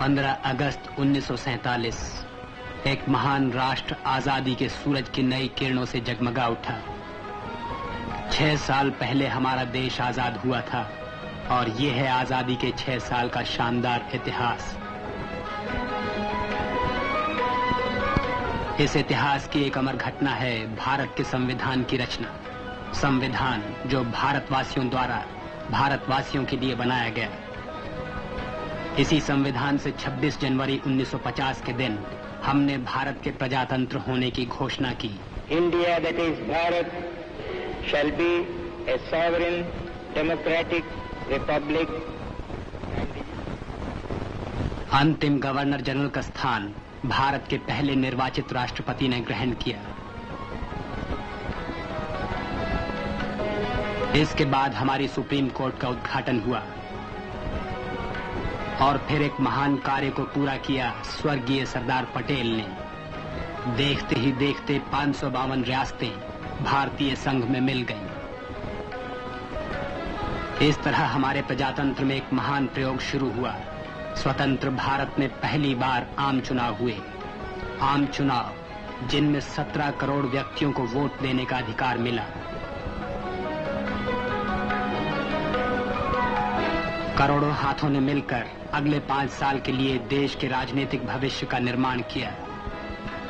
15 अगस्त 1947 एक महान राष्ट्र आजादी के सूरज की नई किरणों से जगमगा उठा। 6 साल पहले हमारा देश आजाद हुआ था और ये है आजादी के 6 साल का शानदार इतिहास। इस इतिहास की एक अमर घटना है भारत के संविधान की रचना। संविधान जो भारतवासियों द्वारा भारतवासियों के लिए बनाया गया। इसी संविधान से 26 जनवरी 1950 के दिन हमने भारत के प्रजातंत्र होने की घोषणा की। India that is Bharat shall be A sovereign democratic Republic. अंतिम गवर्नर जनरल का स्थान भारत के पहले निर्वाचित राष्ट्रपति ने ग्रहण किया। इसके बाद हमारी सुप्रीम कोर्ट का उद्घाटन हुआ और फिर एक महान कार्य को पूरा किया स्वर्गीय सरदार पटेल ने। देखते ही देखते 552 रियासतें भारतीय संघ में मिल गईं। इस तरह हमारे प्रजातंत्र में एक महान प्रयोग शुरू हुआ। स्वतंत्र भारत में पहली बार आम चुनाव हुए। आम चुनाव जिनमें 17 करोड़ व्यक्तियों को वोट देने का अधिकार मिला। करोड़ों हाथों ने मिलकर अगले 5 साल के लिए देश के राजनीतिक भविष्य का निर्माण किया।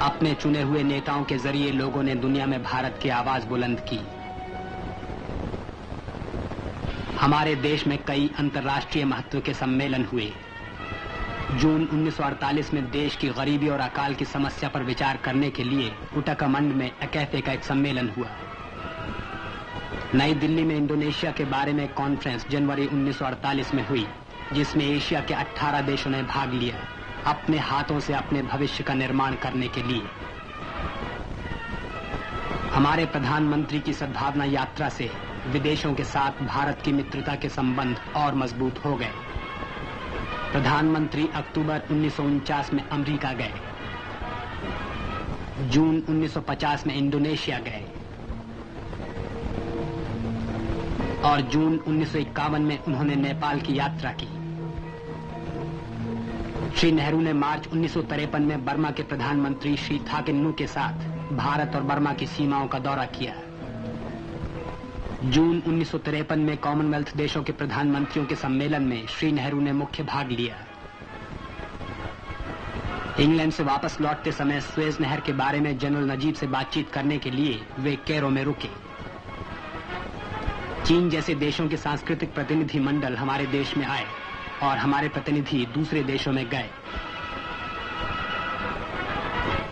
अपने चुने हुए नेताओं के जरिए लोगों ने दुनिया में भारत की आवाज बुलंद की। हमारे देश में कई अंतर्राष्ट्रीय महत्व के सम्मेलन हुए। जून 1948 में देश की गरीबी और अकाल की समस्या पर विचार करने के लिए उटकमंड में अकैफे का एक सम्मेलन हुआ। नई दिल्ली में इंडोनेशिया के बारे में कॉन्फ्रेंस जनवरी 1948 में हुई, जिसमें एशिया के 18 देशों ने भाग लिया अपने हाथों से अपने भविष्य का निर्माण करने के लिए। हमारे प्रधानमंत्री की सद्भावना यात्रा से विदेशों के साथ भारत की मित्रता के संबंध और मजबूत हो गए। प्रधानमंत्री अक्टूबर 1949 में अमेरिका गए, जून 1950 में इंडोनेशिया गए और जून 1951 में उन्होंने नेपाल की यात्रा की। श्री नेहरू ने मार्च 1953 में बर्मा के प्रधानमंत्री श्री थाके नू के साथ भारत और बर्मा की सीमाओं का दौरा किया। जून 1953 में कॉमनवेल्थ देशों के प्रधानमंत्रियों के सम्मेलन में श्री नेहरू ने मुख्य भाग लिया। इंग्लैंड से वापस लौटते समय सुएज नहर के बारे में जनरल नजीब से बातचीत करने के लिए वे कैरो में रुके। चीन जैसे देशों के सांस्कृतिक प्रतिनिधि मंडल हमारे देश में आए और हमारे प्रतिनिधि दूसरे देशों में गए।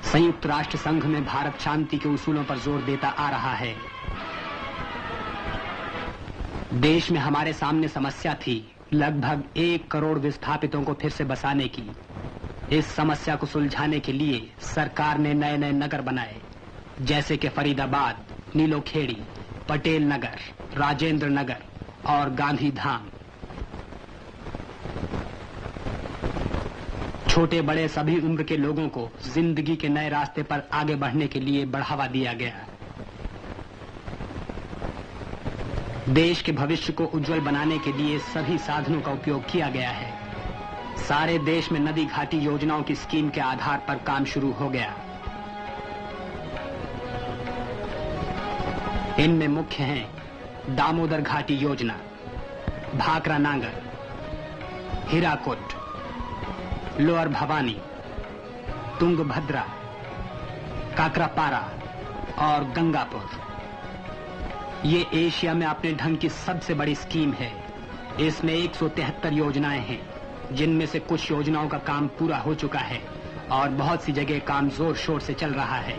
संयुक्त राष्ट्र संघ में भारत शांति के उसूलों पर जोर देता आ रहा है। देश में हमारे सामने समस्या थी लगभग 1 करोड़ विस्थापितों को फिर से बसाने की। इस समस्या को सुलझाने के लिए सरकार ने नए नए नगर बनाए, जैसे कि फरीदाबाद, नीलोखेड़ी, पटेल नगर, राजेंद्र नगर और गांधी धाम। छोटे बड़े सभी उम्र के लोगों को जिंदगी के नए रास्ते पर आगे बढ़ने के लिए बढ़ावा दिया गया। देश के भविष्य को उज्जवल बनाने के लिए सभी साधनों का उपयोग किया गया है। सारे देश में नदी घाटी योजनाओं की स्कीम के आधार पर काम शुरू हो गया। इनमें मुख्य हैं दामोदर घाटी योजना, भाखरा नांगर, हीराकुड, लोअर भवानी, तुंगभद्रा, काकरापारा और गंगापुर। ये एशिया में अपने ढंग की सबसे बड़ी स्कीम है। इसमें 173 योजनाएं हैं, जिनमें से कुछ योजनाओं का काम पूरा हो चुका है और बहुत सी जगह काम जोर शोर से चल रहा है।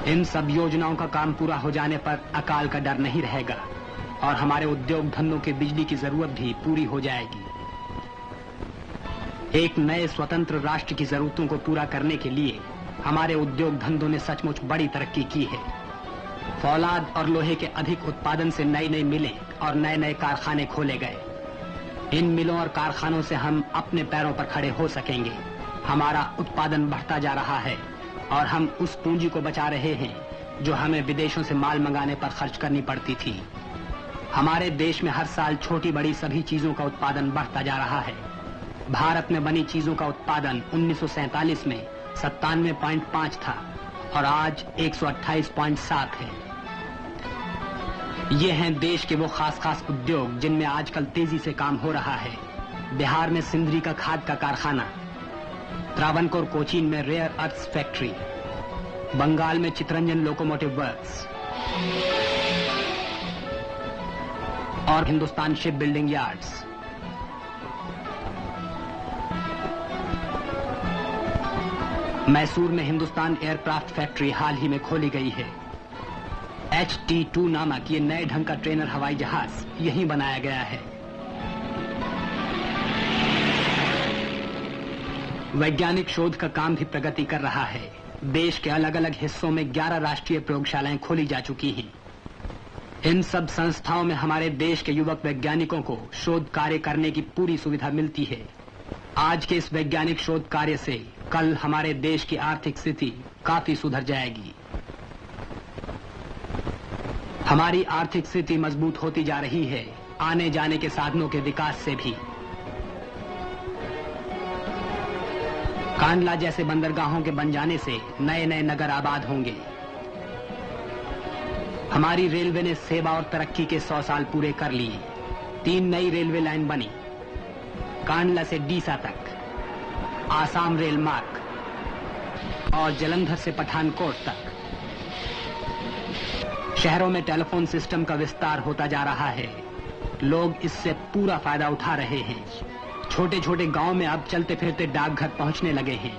इन सब योजनाओं का काम पूरा हो जाने पर अकाल का डर नहीं रहेगा और हमारे उद्योग धंधों के बिजली की जरूरत भी पूरी हो जाएगी। एक नए स्वतंत्र राष्ट्र की जरूरतों को पूरा करने के लिए हमारे उद्योग धंधों ने सचमुच बड़ी तरक्की की है। फौलाद और लोहे के अधिक उत्पादन से नई नई मिलें और नए नए कारखाने खोले गए। इन मिलों और कारखानों से हम अपने पैरों पर खड़े हो सकेंगे। हमारा उत्पादन बढ़ता जा रहा है और हम उस पूंजी को बचा रहे हैं जो हमें विदेशों से माल मंगाने पर खर्च करनी पड़ती थी। हमारे देश में हर साल छोटी बड़ी सभी चीजों का उत्पादन बढ़ता जा रहा है। भारत में बनी चीजों का उत्पादन 1947 में 97.5 था और आज 128.7 है। ये हैं देश के वो खास उद्योग जिनमें आजकल तेजी से काम हो रहा है। बिहार में सिंदरी का खाद का कारखाना, त्रावणकोर कोचीन में रेयर अर्थ्स फैक्ट्री, बंगाल में चितरंजन लोकोमोटिव वर्क्स और Hindustan ship building yards. Mysore में हिंदुस्तान एयरक्राफ्ट फैक्ट्री हाल ही में खोली गई है। HT-2 नामक ये नए ढंग का ट्रेनर हवाई जहाज यहीं बनाया गया है। वैज्ञानिक शोध का काम भी प्रगति कर रहा है। देश के अलग अलग हिस्सों में 11 राष्ट्रीय प्रयोगशालाएं खोली जा चुकी हैं। इन सब संस्थाओं में हमारे देश के युवक वैज्ञानिकों को शोध कार्य करने की पूरी सुविधा मिलती है। आज के इस वैज्ञानिक शोध कार्य से कल हमारे देश की आर्थिक स्थिति काफी सुधर जाएगी। हमारी आर्थिक स्थिति मजबूत होती जा रही है, आने जाने के साधनों के विकास से भी। कांडला जैसे बंदरगाहों के बन जाने से नए नए नगर आबाद होंगे। हमारी रेलवे ने सेवा और तरक्की के 100 साल पूरे कर लिए। 3 नई रेलवे लाइन बनी, कांडला से डीसा तक, आसाम रेल मार्ग और जलंधर से पठानकोट तक। शहरों में टेलीफोन सिस्टम का विस्तार होता जा रहा है। लोग इससे पूरा फायदा उठा रहे हैं। छोटे छोटे गांव में अब चलते फिरते डाकघर पहुंचने लगे हैं।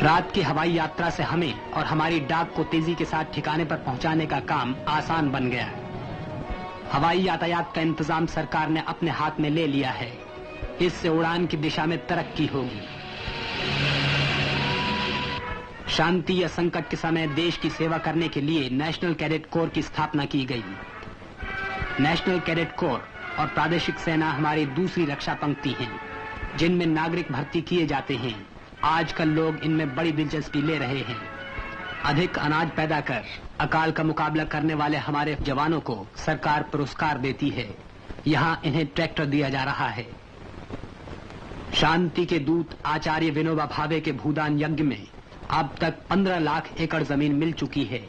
रात की हवाई यात्रा से हमें और हमारी डाक को तेजी के साथ ठिकाने पर पहुंचाने का काम आसान बन गया है। हवाई यातायात का इंतजाम सरकार ने अपने हाथ में ले लिया है। इससे उड़ान की दिशा में तरक्की होगी। शांति या संकट के समय देश की सेवा करने के लिए नेशनल कैडेट कोर की स्थापना की गई। नेशनल कैडेट कोर और प्रादेशिक सेना हमारी दूसरी रक्षा पंक्ति हैं, जिनमें नागरिक भर्ती किए जाते हैं। आजकल लोग इनमें बड़ी दिलचस्पी ले रहे हैं। अधिक अनाज पैदा कर अकाल का मुकाबला करने वाले हमारे जवानों को सरकार पुरस्कार देती है। यहाँ इन्हें ट्रैक्टर दिया जा रहा है। शांति के दूत आचार्य विनोबा भावे के भूदान यज्ञ में अब तक 15 लाख एकड़ जमीन मिल चुकी है।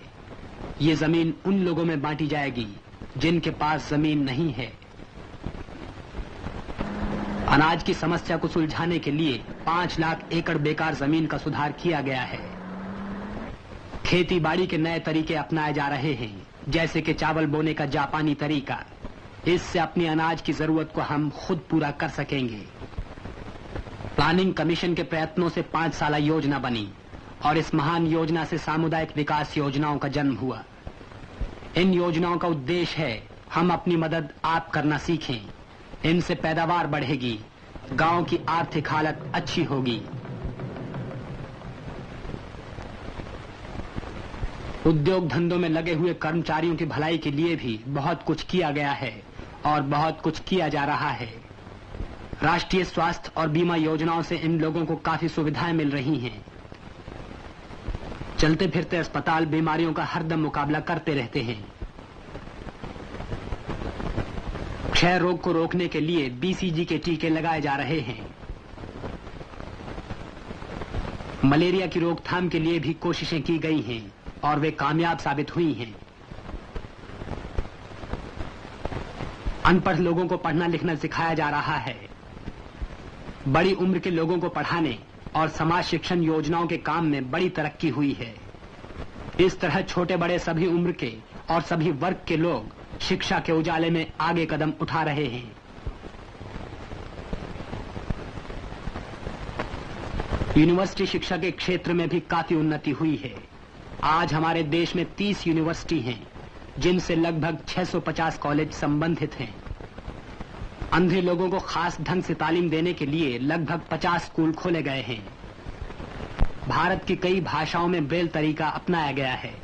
ये जमीन उन लोगों में बांटी जाएगी जिनके पास जमीन नहीं है। अनाज की समस्या को सुलझाने के लिए 5 लाख एकड़ बेकार जमीन का सुधार किया गया है। खेती बाड़ी के नए तरीके अपनाए जा रहे हैं, जैसे कि चावल बोने का जापानी तरीका। इससे अपनी अनाज की जरूरत को हम खुद पूरा कर सकेंगे। प्लानिंग कमीशन के प्रयत्नों से 5 साला योजना बनी और इस महान योजना से सामुदायिक विकास योजनाओं का जन्म हुआ। इन योजनाओं का उद्देश्य है हम अपनी मदद आप करना सीखें। इनसे पैदावार बढ़ेगी, गांव की आर्थिक हालत अच्छी होगी। उद्योग धंधों में लगे हुए कर्मचारियों की भलाई के लिए भी बहुत कुछ किया गया है और बहुत कुछ किया जा रहा है। राष्ट्रीय स्वास्थ्य और बीमा योजनाओं से इन लोगों को काफी सुविधाएं मिल रही हैं। चलते फिरते अस्पताल बीमारियों का हरदम मुकाबला करते रहते हैं। क्षय रोग को रोकने के लिए BCG के टीके लगाए जा रहे हैं। मलेरिया की रोकथाम के लिए भी कोशिशें की गई हैं और वे कामयाब साबित हुई हैं। अनपढ़ लोगों को पढ़ना लिखना सिखाया जा रहा है। बड़ी उम्र के लोगों को पढ़ाने और समाज शिक्षण योजनाओं के काम में बड़ी तरक्की हुई है। इस तरह छोटे बड़े सभी उम्र के और सभी वर्ग के लोग शिक्षा के उजाले में आगे कदम उठा रहे हैं। यूनिवर्सिटी शिक्षा के क्षेत्र में भी काफी उन्नति हुई है। आज हमारे देश में 30 यूनिवर्सिटी हैं, जिनसे लगभग 650 कॉलेज संबंधित हैं। अंधे लोगों को खास ढंग से तालीम देने के लिए लगभग 50 स्कूल खोले गए हैं। भारत की कई भाषाओं में ब्रेल तरीका अपनाया गया है।